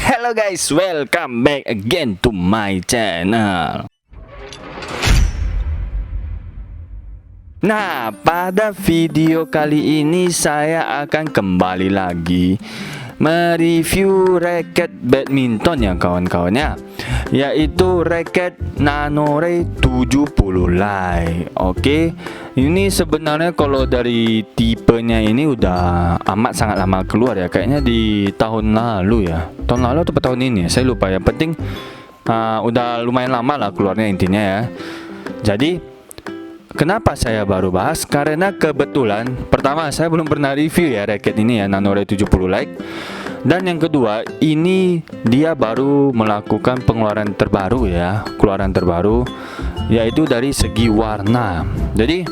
Hello guys, welcome back again to my channel. Nah, pada video kali ini saya akan kembali lagi mereview raket badminton ya kawan-kawannya, yaitu raket Nanore 70 Lite. Oke, ini sebenarnya kalau dari tipenya ini udah amat sangat lama keluar ya, kayaknya di tahun lalu ya, tahun lalu atau tahun ini saya lupa. Yang penting udah lumayan lama lah keluarnya intinya ya. Jadi kenapa saya baru bahas? Karena kebetulan pertama saya belum pernah review ya raket ini ya, Nanore 70 Lite. Dan yang kedua, ini dia baru melakukan pengeluaran terbaru ya, keluaran terbaru, yaitu dari segi warna. Jadi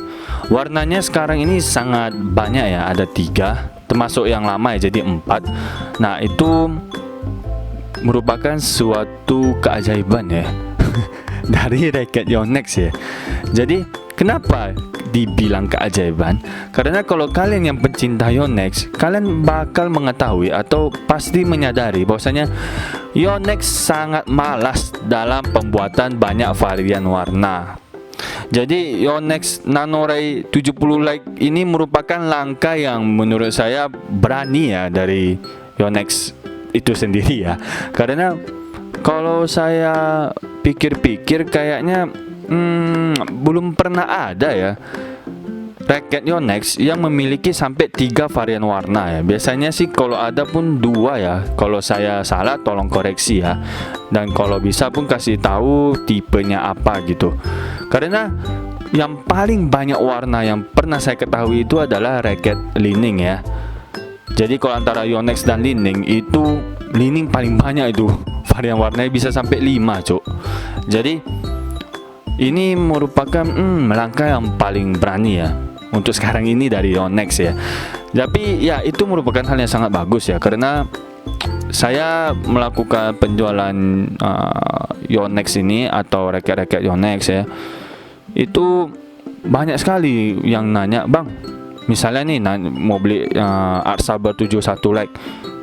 warnanya sekarang ini sangat banyak ya, ada 3, termasuk yang lama ya, jadi 4. Nah itu merupakan suatu keajaiban ya dari raket Yonex ya. Jadi kenapa dibilang keajaiban? Karena kalau kalian yang pencinta Yonex, kalian bakal mengetahui atau pasti menyadari bahwasanya Yonex sangat malas dalam pembuatan banyak varian warna. Jadi Yonex Nanore 70 Lite ini merupakan langkah yang menurut saya berani ya dari Yonex itu sendiri ya. Karena kalau saya pikir-pikir kayaknya belum pernah ada ya raket Yonex yang memiliki sampai 3 varian warna ya. Biasanya sih kalau ada pun 2 ya. Kalau saya salah tolong koreksi ya. Dan kalau bisa pun kasih tahu tipenya apa gitu. Karena yang paling banyak warna yang pernah saya ketahui itu adalah raket Li-Ning ya. Jadi kalau antara Yonex dan Li-Ning itu Li-Ning paling banyak itu varian warnanya, bisa sampai 5 cuk. Jadi ini merupakan langkah yang paling berani ya untuk sekarang ini dari Yonex ya. Tapi ya itu merupakan hal yang sangat bagus ya, karena saya melakukan penjualan Yonex ini atau raket-raket Yonex ya, itu banyak sekali yang nanya, "Bang, misalnya nih mau beli Art Saber 71 Lite,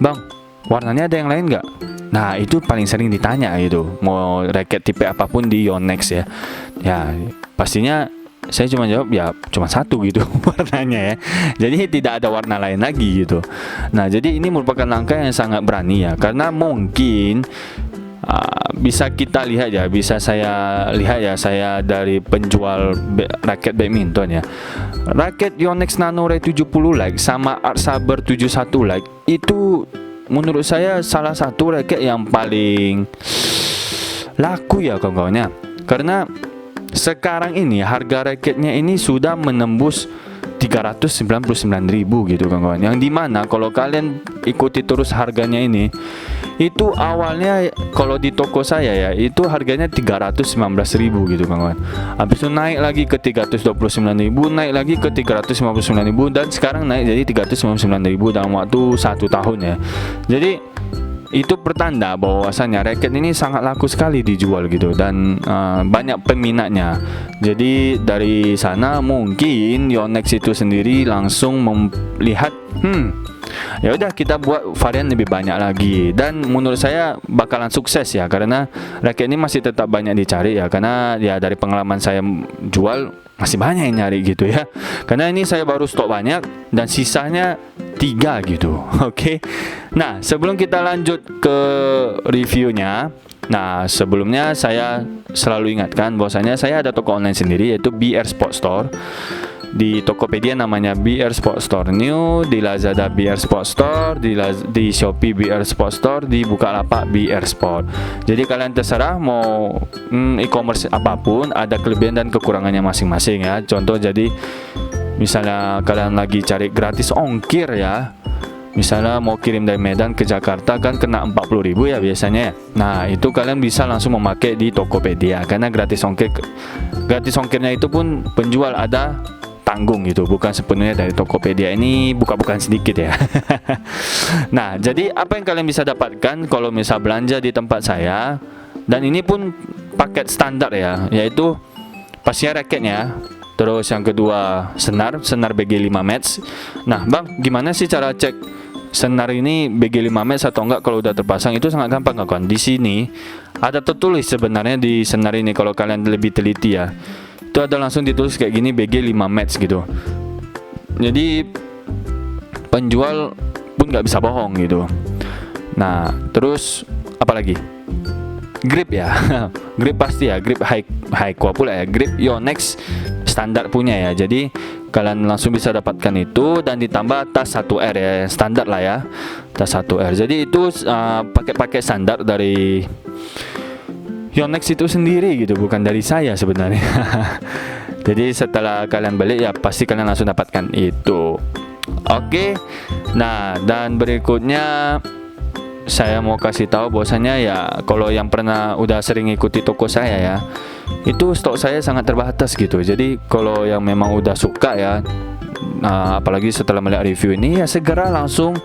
Bang, warnanya ada yang lain nggak?" Nah itu paling sering ditanya gitu, mau raket tipe apapun di Yonex ya. Ya pastinya saya cuma jawab ya cuma satu gitu warnanya ya. Jadi tidak ada warna lain lagi gitu. Nah jadi ini merupakan langkah yang sangat berani ya, karena mungkin bisa kita lihat ya, bisa saya lihat ya, saya dari penjual raket badminton ya, raket Yonex Nanore 70 Lite sama Art Saber 71 Lite itu menurut saya salah satu raket yang paling laku ya kawan-kawannya. Karena sekarang ini harga raketnya ini sudah menembus 399.000 gitu kawan-kawan. Yang dimana kalau kalian ikuti terus harganya ini, itu awalnya kalau di toko saya ya itu harganya 319.000 gitu kawan-kawan. Habis itu naik lagi ke 329.000, naik lagi ke 359.000, dan sekarang naik jadi 399.000 dalam waktu 1 tahun ya. Jadi itu pertanda bahwasannya raket ini sangat laku sekali dijual gitu, dan banyak peminatnya. Jadi dari sana mungkin Yonex itu sendiri langsung melihat ya udah kita buat varian lebih banyak lagi, dan menurut saya bakalan sukses ya, karena raket ini masih tetap banyak dicari ya, karena ya dari pengalaman saya jual masih banyak yang nyari gitu ya. Karena ini saya baru stok banyak dan sisanya 3 gitu. Oke. Nah, sebelum kita lanjut ke reviewnya, nah sebelumnya saya selalu ingatkan bahwasanya saya ada toko online sendiri, yaitu BR Sport Store. Di Tokopedia namanya BR Sport Store New, di Lazada BR Sport Store, di Shopee BR Sport Store, di Bukalapak BR Sport. Jadi kalian terserah mau e-commerce apapun, ada kelebihan dan kekurangannya masing-masing ya. Contoh, jadi misalnya kalian lagi cari gratis ongkir ya, misalnya mau kirim dari Medan ke Jakarta kan kena 40.000 ya biasanya. Nah itu kalian bisa langsung memakai di Tokopedia, karena gratis ongkirnya itu pun penjual ada tanggung gitu, bukan sepenuhnya dari Tokopedia. Ini buka-bukaan sedikit ya. Nah jadi apa yang kalian bisa dapatkan kalau misal belanja di tempat saya, dan ini pun paket standar ya, yaitu pastinya raketnya, terus yang kedua senar BG5 Match. Nah bang, gimana sih cara cek senar ini BG 5 match atau enggak kalau udah terpasang itu sangat gampang kawan. Di sini ada tertulis sebenarnya di senar ini kalau kalian lebih teliti ya. Itu ada langsung ditulis kayak gini BG 5 match gitu. Jadi penjual pun nggak bisa bohong gitu. Nah, terus apa lagi? Grip ya. Grip pasti ya, grip high quality pula ya. Grip Yonex standar punya ya. Jadi kalian langsung bisa dapatkan itu dan ditambah tas 1R ya, standar lah ya. Tas 1R. Jadi itu pakai standar dari Yonex itu sendiri gitu, bukan dari saya sebenarnya. Jadi setelah kalian beli ya pasti kalian langsung dapatkan itu. Oke. Nah, dan berikutnya saya mau kasih tahu bahwasanya ya kalau yang pernah udah sering ikuti toko saya ya, itu stok saya sangat terbatas gitu. Jadi kalau yang memang udah suka ya, apalagi setelah melihat review ini ya segera langsung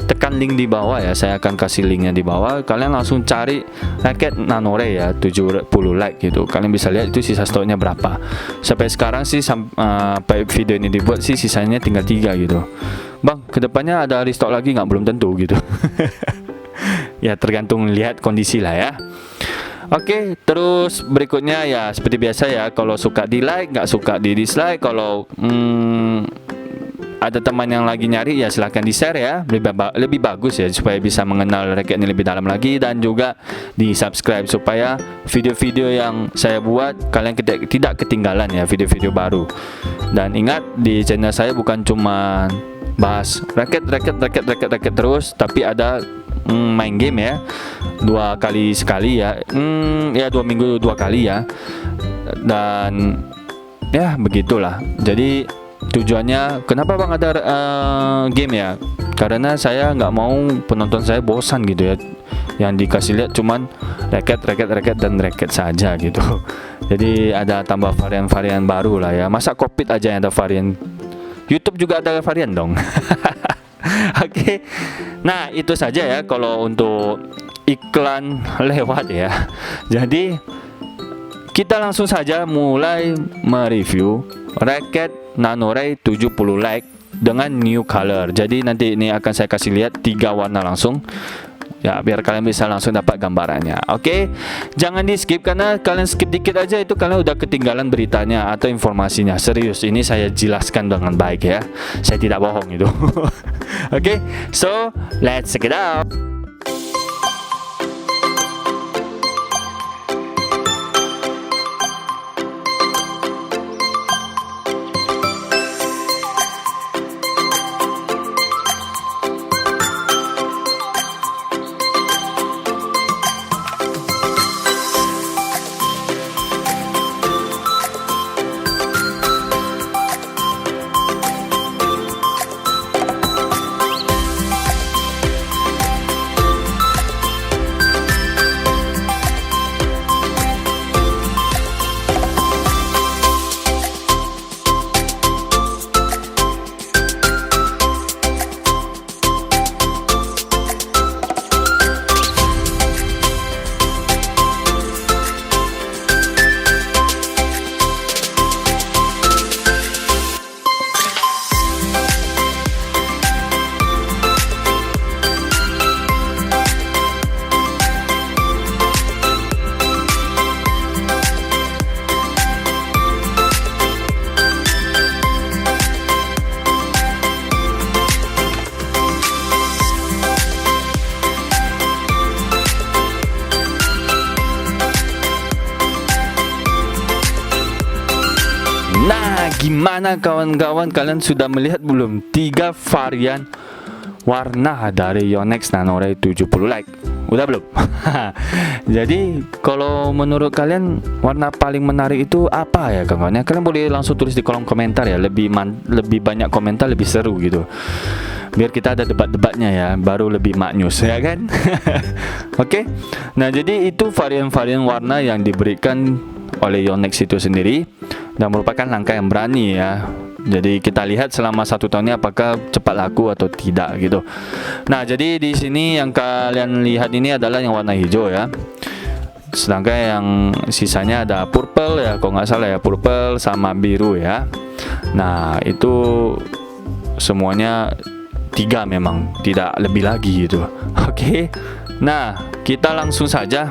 tekan link di bawah ya. Saya akan kasih linknya di bawah. Kalian langsung cari raket Nanore ya 70 like gitu. Kalian bisa lihat itu sisa stoknya berapa. Sampai sekarang sih sampai video ini dibuat sih sisanya tinggal 3 gitu. Bang, kedepannya ada restock lagi nggak? Belum tentu gitu. Ya tergantung lihat kondisi lah ya. Oke, terus berikutnya ya seperti biasa ya, kalau suka di like, nggak suka di dislike. Kalau ada teman yang lagi nyari ya silahkan di share ya, lebih bagus ya supaya bisa mengenal raket ini lebih dalam lagi, dan juga di subscribe supaya video-video yang saya buat kalian tidak ketinggalan ya, video-video baru. Dan ingat, di channel saya bukan cuma bahas raket terus, tapi ada main game ya 2 kali sekali ya, ya 2 minggu 2 kali ya, dan ya begitulah. Jadi tujuannya kenapa bang ada game ya, karena saya nggak mau penonton saya bosan gitu ya, yang dikasih lihat cuman raket dan raket saja gitu. Jadi ada tambah varian-varian baru lah ya. Masa Kopit aja yang ada varian, YouTube juga ada varian dong. Oke. Nah, itu saja ya kalau untuk iklan lewat ya. Jadi kita langsung saja mulai mereview raket Nanore 70 like dengan new color. Jadi nanti ini akan saya kasih lihat 3 warna langsung ya, biar kalian bisa langsung dapat gambarannya. Oke, jangan di skip, karena kalian skip dikit aja itu kalian udah ketinggalan beritanya atau informasinya. Serius, ini saya jelaskan dengan baik ya, saya tidak bohong itu. Oke, so let's check it out. Nah, gimana kawan-kawan, kalian sudah melihat belum 3 varian warna dari Yonex Nanore 70 like? Udah belum? Jadi kalau menurut kalian warna paling menarik itu apa ya kawan-kawan? Kalian boleh langsung tulis di kolom komentar ya, lebih banyak komentar lebih seru gitu. Biar kita ada debat-debatnya ya, baru lebih maknyus ya kan? Oke. Nah, jadi itu varian-varian warna yang diberikan oleh Yonex itu sendiri, dan merupakan langkah yang berani ya. Jadi kita lihat selama 1 tahun ini apakah cepat laku atau tidak gitu. Nah, jadi di sini yang kalian lihat ini adalah yang warna hijau ya. Sedangkan yang sisanya ada purple ya, kalau nggak salah ya, purple sama biru ya. Nah, itu semuanya 3 memang, tidak lebih lagi gitu. Oke. Nah, kita langsung saja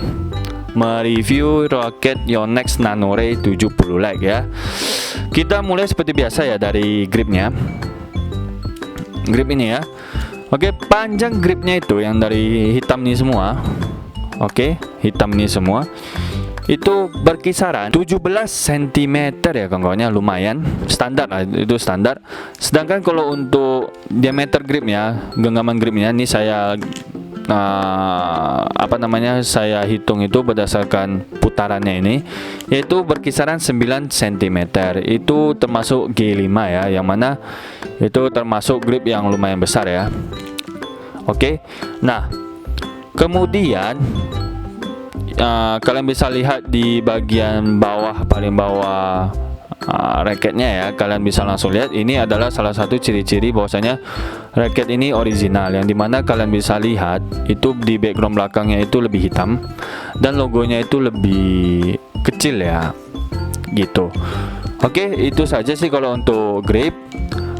mereview roket Yonex Nanoray 70 leg ya. Kita mulai seperti biasa ya dari gripnya. Grip ini ya. Oke, panjang gripnya itu yang dari hitam ini semua. Oke, hitam ini semua itu berkisaran 17 cm ya kawan-kawannya, lumayan standar lah, itu standar. Sedangkan kalau untuk diameter gripnya, genggaman gripnya ini saya saya hitung itu berdasarkan putarannya ini, yaitu berkisaran 9 cm. Itu termasuk G5 ya, yang mana itu termasuk grip yang lumayan besar ya. Oke. Nah, kemudian kalian bisa lihat di bagian bawah, paling bawah raketnya ya, kalian bisa langsung lihat ini adalah salah satu ciri-ciri bahwasanya raket ini original, yang dimana kalian bisa lihat itu di background belakangnya itu lebih hitam dan logonya itu lebih kecil ya, gitu. Oke, itu saja sih kalau untuk grip.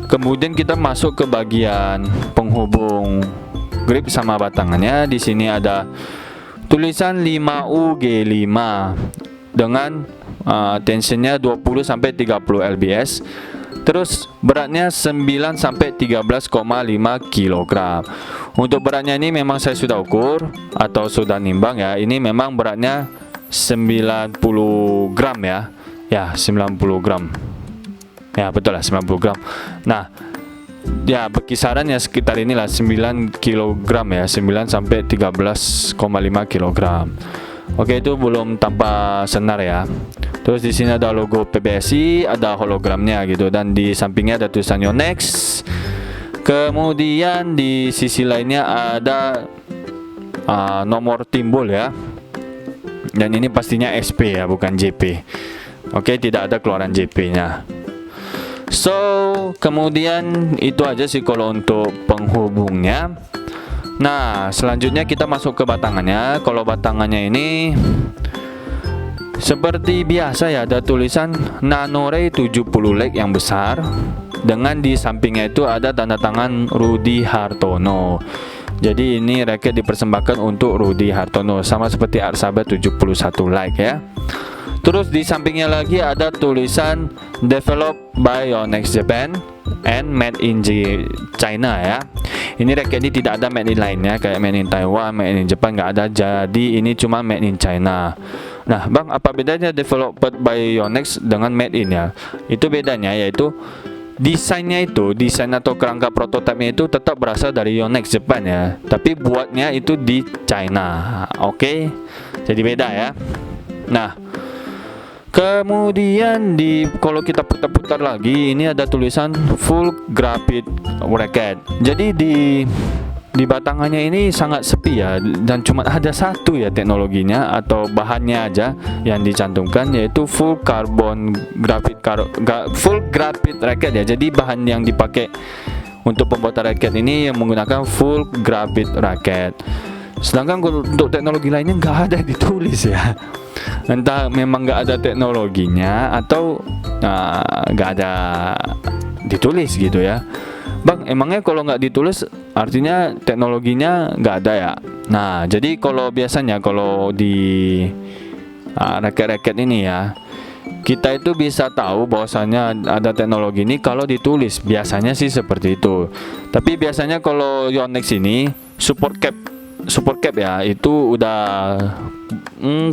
Kemudian kita masuk ke bagian penghubung grip sama batangannya. Di sini ada tulisan 5UG5 dengan tensionnya 20 sampai 30 lbs. Terus beratnya 9 sampai 13,5 kg. Untuk beratnya ini memang saya sudah ukur atau sudah nimbang ya. Ini memang beratnya 90 gram ya. Ya, 90 gram. Ya, betul lah, 90 gram. Nah, ya berkisaran ya sekitar inilah 9 kg ya, 9 sampai 13,5 kg. Oke, itu belum tanpa senar ya. Terus di sini ada logo PBSI, ada hologramnya gitu, dan di sampingnya ada tulisan Yonex. Kemudian di sisi lainnya ada nomor timbul ya. Dan ini pastinya SP ya, bukan JP. Oke, tidak ada keluaran JP-nya. So, kemudian itu aja sih kalau untuk penghubungnya. Nah, selanjutnya kita masuk ke batangannya. Kalau batangannya ini seperti biasa ya, ada tulisan Nanoray 70 leg yang besar, dengan di sampingnya itu ada tanda tangan Rudy Hartono. Jadi ini raket dipersembahkan untuk Rudy Hartono, sama seperti Arsaba 71 leg ya. Terus di sampingnya lagi ada tulisan Developed by Yonex Japan and Made in China ya. Ini raket ini tidak ada made in lainnya, kayak made in Taiwan, made in Jepang nggak ada. Jadi ini cuma made in China. Nah, Bang, apa bedanya developed by Yonex dengan made in ya? Itu bedanya yaitu desainnya itu, desain atau kerangka prototipenya itu tetap berasal dari Yonex Jepang ya, tapi buatnya itu di China. Oke, jadi beda ya. Nah, kemudian kalau kita putar-putar lagi, ini ada tulisan full graphite racket. Jadi di batangannya ini sangat sepi ya, dan cuma ada satu ya teknologinya atau bahannya aja yang dicantumkan, yaitu full carbon graphite full graphite racket ya. Jadi bahan yang dipakai untuk pembuatan racket ini yang menggunakan full graphite racket. Sedangkan untuk teknologi lainnya nggak ada ditulis ya. Entah memang nggak ada teknologinya atau nggak ada ditulis gitu ya. Bang, emangnya kalau nggak ditulis artinya teknologinya nggak ada ya? Nah, jadi kalau biasanya kalau di raket-raket ini ya, kita itu bisa tahu bahwasanya ada teknologi ini kalau ditulis. Biasanya sih seperti itu. Tapi biasanya kalau Yonex ini support cap ya, itu udah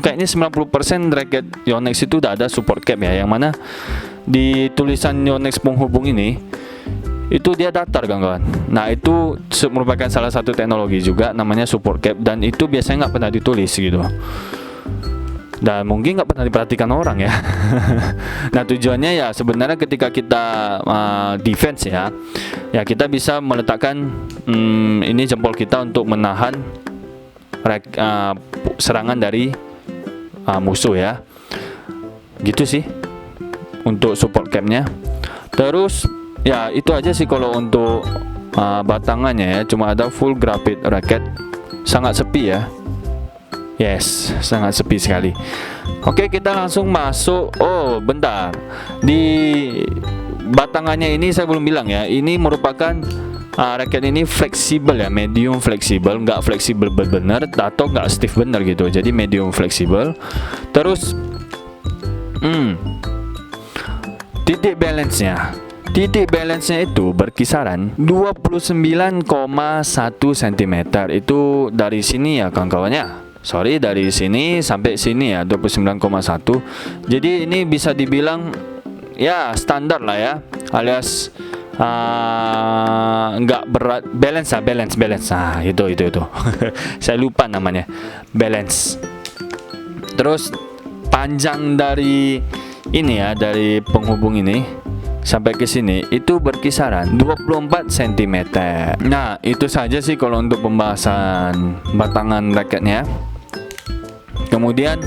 kayaknya 90% raket Yonex itu udah ada support cap ya, yang mana di tulisan Yonex penghubung ini itu dia datar kawan-kawan. Nah, itu merupakan salah satu teknologi juga namanya support cap, dan itu biasanya nggak pernah ditulis gitu, dan mungkin nggak pernah diperhatikan orang ya. Nah, tujuannya ya sebenarnya ketika kita defense ya kita bisa meletakkan ini jempol kita untuk menahan serangan dari musuh ya, gitu sih untuk support capnya. Terus ya itu aja sih kalau untuk batangannya ya, cuma ada full graphite racket, sangat sepi ya. Yes, sangat sepi sekali. Oke, kita langsung masuk. Oh, bentar. Di batangannya ini saya belum bilang ya, ini merupakan raket ini fleksibel ya, medium fleksibel, nggak fleksibel benar atau nggak stiff benar gitu, jadi medium fleksibel. Terus titik balance-nya itu berkisaran 29,1 cm. Itu dari sini ya kawan-kawannya. Sorry, dari sini sampai sini ya 29,1. Jadi ini bisa dibilang ya standar lah ya, alias nggak berat, balance. Nah, itu saya lupa namanya, balance. Terus panjang dari ini ya, dari penghubung ini sampai ke sini itu berkisaran 24 cm. Nah, itu saja sih kalau untuk pembahasan batangan raketnya. Kemudian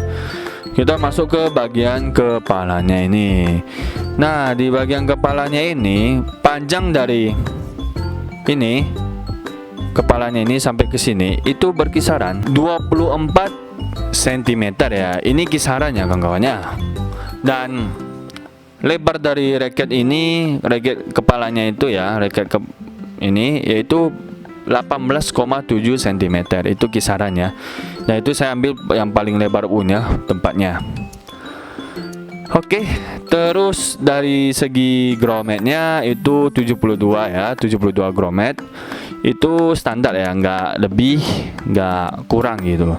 kita masuk ke bagian kepalanya ini. Nah, di bagian kepalanya ini, panjang dari ini, kepalanya ini sampai ke sini itu berkisaran 24 cm ya. Ini kisarannya kawan-kawannya. Dan lebar dari raket ini, raket kepalanya itu ya, ini yaitu 18,7 cm. Itu kisarannya. Nah, itu saya ambil yang paling lebar punya tempatnya. Oke, terus dari segi grometnya itu 72 ya, 72 gromet. Itu standar ya, nggak lebih, nggak kurang gitu.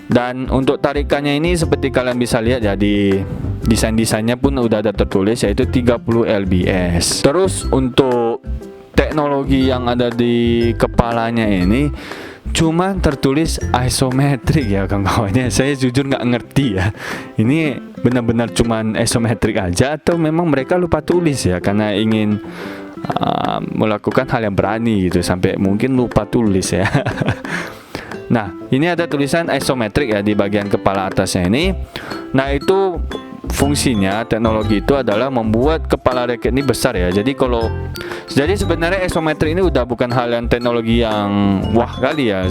Dan untuk tarikannya ini seperti kalian bisa lihat ya, di desain-desainnya pun udah ada tertulis, yaitu 30 lbs. Terus untuk teknologi yang ada di kepalanya ini cuma tertulis isometrik ya kawan-kawannya. Saya jujur nggak ngerti ya, ini benar-benar cuman isometrik aja atau memang mereka lupa tulis ya, karena ingin melakukan hal yang berani gitu, sampai mungkin lupa tulis ya. Nah, ini ada tulisan isometrik ya di bagian kepala atasnya ini. Nah, itu fungsinya, teknologi itu adalah membuat kepala raket ini besar ya. Jadi sebenarnya isometrik ini udah bukan hal yang teknologi yang wah kali ya.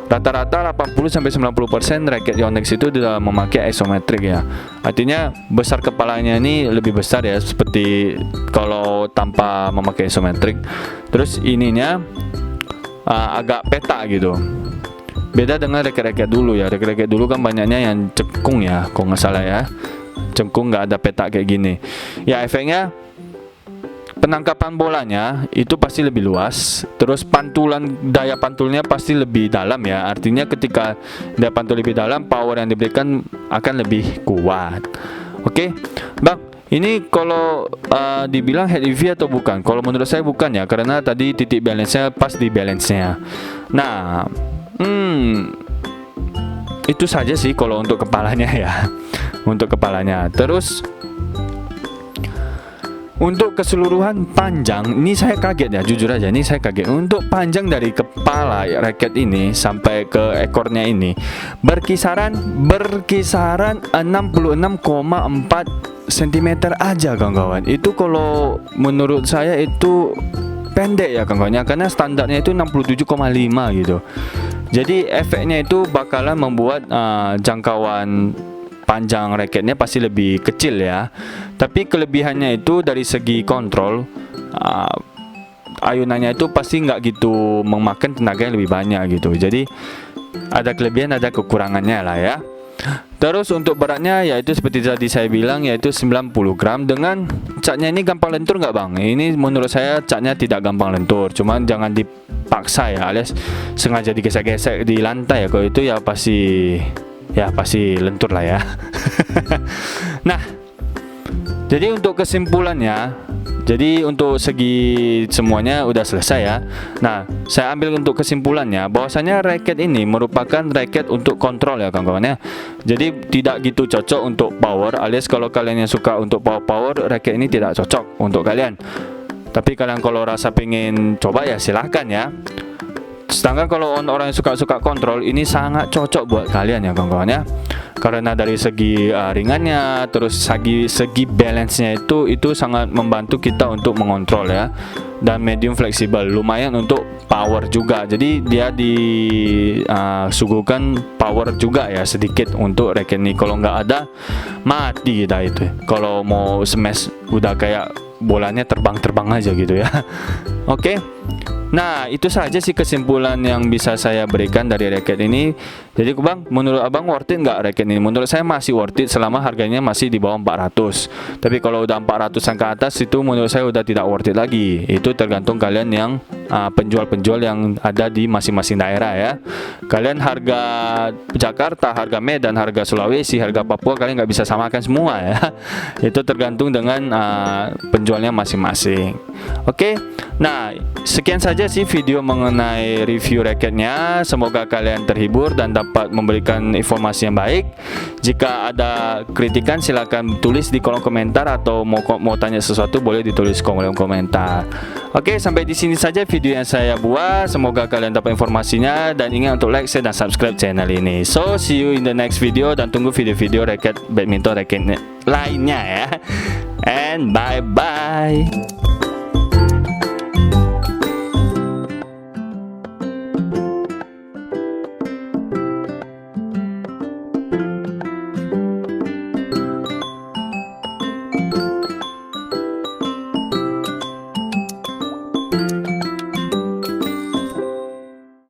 Rata-rata 80-90% raket Yonex itu sudah memakai isometrik ya. Artinya besar kepalanya ini lebih besar ya, seperti kalau tanpa memakai isometrik. Terus ininya agak peta gitu. Beda dengan raket-raket dulu ya. Raket-raket dulu kan banyaknya yang cekung ya, kalau nggak salah ya. Cengkung, nggak ada peta kayak gini. Ya, efeknya penangkapan bolanya itu pasti lebih luas. Terus daya pantulnya pasti lebih dalam ya. Artinya ketika daya pantul lebih dalam, power yang diberikan akan lebih kuat. Oke, Bang, ini kalau dibilang head EV atau bukan? Kalau menurut saya bukan ya, karena tadi titik balance-nya pas di balance-nya. Nah, itu saja sih kalau untuk kepalanya ya. Untuk kepalanya. Terus untuk keseluruhan panjang, ini saya kaget ya, jujur aja ini saya kaget. Untuk panjang dari kepala raket ini sampai ke ekornya ini berkisaran 66,4 cm aja kawan-kawan. Itu kalau menurut saya itu pendek ya kawan-kawannya, karena standarnya itu 67,5 gitu. Jadi efeknya itu bakalan membuat jangkauan panjang raketnya pasti lebih kecil ya. Tapi kelebihannya itu dari segi kontrol, ayunannya itu pasti nggak gitu memakan tenaga yang lebih banyak gitu. Jadi ada kelebihan, ada kekurangannya lah ya. Terus untuk beratnya yaitu seperti tadi saya bilang, yaitu 90 gram. Dengan catnya ini gampang lentur nggak bang? Ini menurut saya catnya tidak gampang lentur, cuman jangan dipaksa ya, alias sengaja digesek-gesek di lantai ya. Kalau itu ya pasti lentur lah ya. Nah, jadi untuk kesimpulannya, jadi untuk segi semuanya udah selesai ya. Nah, saya ambil untuk kesimpulannya bahwasanya raket ini merupakan raket untuk kontrol ya kawan-kawan ya. Jadi tidak gitu cocok untuk power, alias kalau kalian yang suka untuk power, raket ini tidak cocok untuk kalian. Tapi kalian kalau rasa pengen coba ya silahkan ya. Sedangkan kalau orang yang suka kontrol, ini sangat cocok buat kalian ya kawan-kawan ya. Karena dari segi ringannya, terus segi balance-nya itu sangat membantu kita untuk mengontrol ya. Dan medium fleksibel, lumayan untuk power juga. Jadi dia disuguhkan power juga ya sedikit untuk raket ini. Kalau nggak ada, mati kita itu. Kalau mau smash udah kayak bolanya terbang-terbang aja gitu ya. Oke. Nah, itu saja sih kesimpulan yang bisa saya berikan dari raket ini. Jadi Bang, menurut Abang worth it nggak raket ini? Menurut saya masih worth it selama harganya masih di bawah 400. Tapi kalau udah 400-an ke atas itu menurut saya udah tidak worth it lagi. Itu tergantung kalian yang penjual-penjual yang ada di masing-masing daerah ya. Kalian harga Jakarta, harga Medan, harga Sulawesi, harga Papua kalian nggak bisa samakan semua ya. Itu tergantung dengan penjualnya masing-masing. Oke, nah sekian saja sih video mengenai review raketnya. Semoga kalian terhibur dan dapat memberikan informasi yang baik. Jika ada kritikan silahkan tulis di kolom komentar, atau mau tanya sesuatu boleh ditulis kolom komentar. Oke, sampai di sini saja video yang saya buat. Semoga kalian dapat informasinya dan ingat untuk like, share, dan subscribe channel ini. So see you in the next video, dan tunggu video-video raket badminton raket lainnya ya. And bye bye.